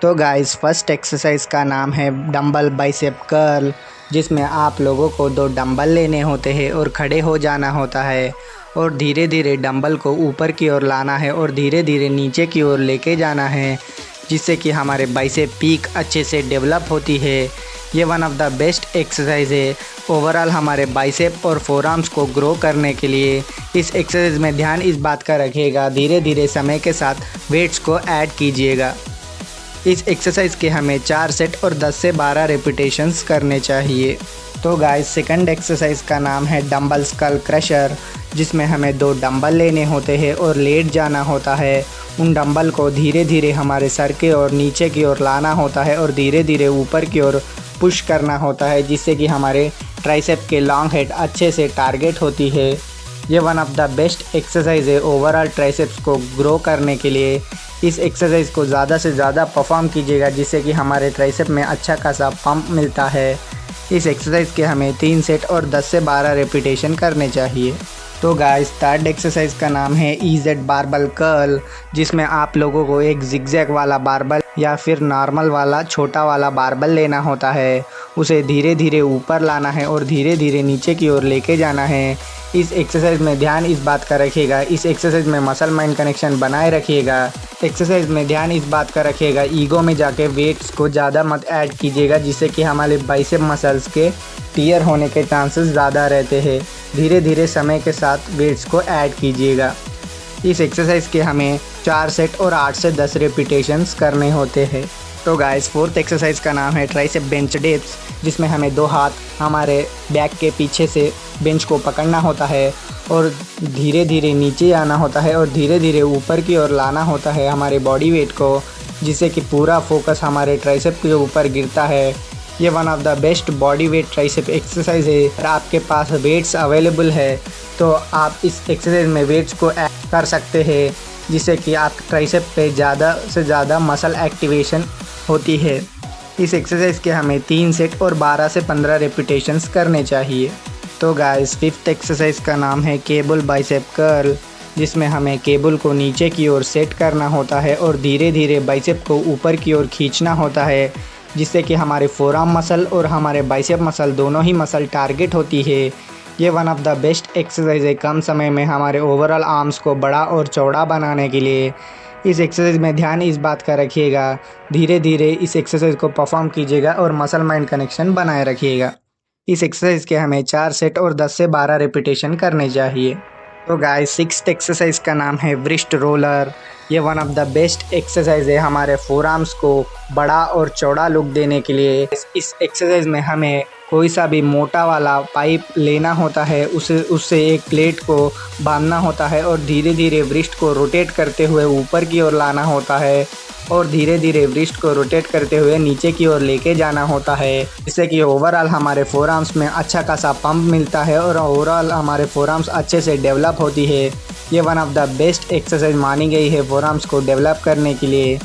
तो guys first exercise का नाम है डंबल बाइसेप कर्ल, जिसमें आप लोगों को 2 डंबल लेने होते हैं और खड़े हो जाना होता है और धीरे धीरे डंबल को ऊपर की ओर लाना है और धीरे धीरे नीचे की ओर लेके जाना है, जिससे कि हमारे बाइसेप पीक अच्छे से डेवलप होती है। ये one of the best exercise है ओवरऑल हमारे बाइसेप और फोरआर्म्स को ग्रो करने के लिए। इस एक्सरसाइज में ध्यान इस बात का रखिएगा, धीरे धीरे समय के साथ वेट्स को ऐड कीजिएगा। इस एक्सरसाइज के हमें 4 सेट और 10 से 12 रेपिटेशंस करने चाहिए। तो गाइस सेकंड एक्सरसाइज का नाम है डंबल स्कल क्रशर, जिसमें हमें 2 डंबल लेने होते हैं और लेट जाना होता है। उन डंबल को धीरे धीरे हमारे सर के और नीचे की ओर लाना होता है और धीरे धीरे ऊपर की ओर पुश करना होता है, जिससे कि हमारे ट्राइसेप के लॉन्ग हेड अच्छे से टारगेट होती है। ये one of the best exercise है ओवरऑल ट्राइसेप्स को ग्रो करने के लिए। इस एक्सरसाइज को ज़्यादा से ज़्यादा परफॉर्म कीजिएगा, जिससे कि हमारे ट्राइसेप में अच्छा खासा पंप मिलता है। इस एक्सरसाइज के हमें 3 सेट और 10 से 12 रेपिटेशन करने चाहिए। तो गाइस थर्ड एक्सरसाइज का नाम है EZ बारबल कर्ल, जिसमें आप लोगों को एक जिगजैग वाला बारबल या फिर नॉर्मल वाला छोटा वाला बारबल लेना होता है। उसे धीरे धीरे ऊपर लाना है और धीरे धीरे नीचे की ओर लेके जाना है। इस एक्सरसाइज में ध्यान इस बात का रखिएगा, इस एक्सरसाइज में मसल माइंड कनेक्शन बनाए रखिएगा। एक्सरसाइज में ध्यान इस बात का रखिएगा, ईगो में जाके वेट्स को ज़्यादा मत ऐड कीजिएगा, जिससे कि हमारे बाइसेप मसल्स के टीयर होने के चांसेस ज़्यादा रहते हैं। धीरे धीरे समय के साथ वेट्स को ऐड कीजिएगा। इस एक्सरसाइज के हमें 4 सेट और 8 से 10 रेपिटेशंस करने होते हैं। तो गाइस फोर्थ एक्सरसाइज का नाम है ट्राइसेप बेंच डिप्स, जिसमें हमें 2 हाथ हमारे बैक के पीछे से बेंच को पकड़ना होता है और धीरे धीरे नीचे आना होता है और धीरे धीरे ऊपर की ओर लाना होता है हमारे बॉडी वेट को, जिससे कि पूरा फोकस हमारे ट्राइसेप के ऊपर गिरता है। ये one of the best body weight tricep exercise है। अगर आपके पास वेट्स अवेलेबल है तो आप इस एक्सरसाइज में वेट्स को ऐड कर सकते हैं, जिससे कि आप ट्राइसेप पे ज़्यादा से ज़्यादा मसल एक्टिवेशन होती है। इस एक्सरसाइज के हमें 3 सेट और 12 से 15 रेपिटेशंस करने चाहिए। तो गाइस फिफ्थ एक्सरसाइज का नाम है केबल बाइसेप कर्ल, जिसमें हमें केबल को नीचे की ओर सेट करना होता है और धीरे धीरे बाइसेप को ऊपर की ओर खींचना होता है, जिससे कि हमारे फोरआर्म मसल और हमारे बाइसेप मसल दोनों ही मसल टारगेट होती है। ये one of the best exercise है कम समय में हमारे ओवरऑल आर्म्स को बड़ा और चौड़ा बनाने के लिए। इस एक्सरसाइज में ध्यान इस बात का रखिएगा, धीरे धीरे इस एक्सरसाइज को परफॉर्म कीजिएगा और मसल माइंड कनेक्शन बनाए रखिएगा। इस एक्सरसाइज के हमें 4 सेट और 10 से 12 रेपिटेशन करने चाहिए। तो गाइस सिक्स्थ एक्सरसाइज का नाम है व्रिस्ट रोलर। ये one of the best exercise है हमारे फोरआर्म्स को बड़ा और चौड़ा लुक देने के लिए। इस एक्सरसाइज में हमें कोई सा भी मोटा वाला पाइप लेना होता है, उससे एक प्लेट को बांधना होता है और धीरे धीरे व्रिस्ट को रोटेट करते हुए ऊपर की ओर लाना होता है और धीरे धीरे व्रिस्ट को रोटेट करते हुए नीचे की ओर लेके जाना होता है, जिससे कि ओवरऑल हमारे फोरआर्म्स में अच्छा खासा पंप मिलता है और ओवरऑल हमारे फोरआर्म्स अच्छे से डेवलप होती है। ये one of the best exercise मानी गई है फोरआर्म्स को डेवलप करने के लिए।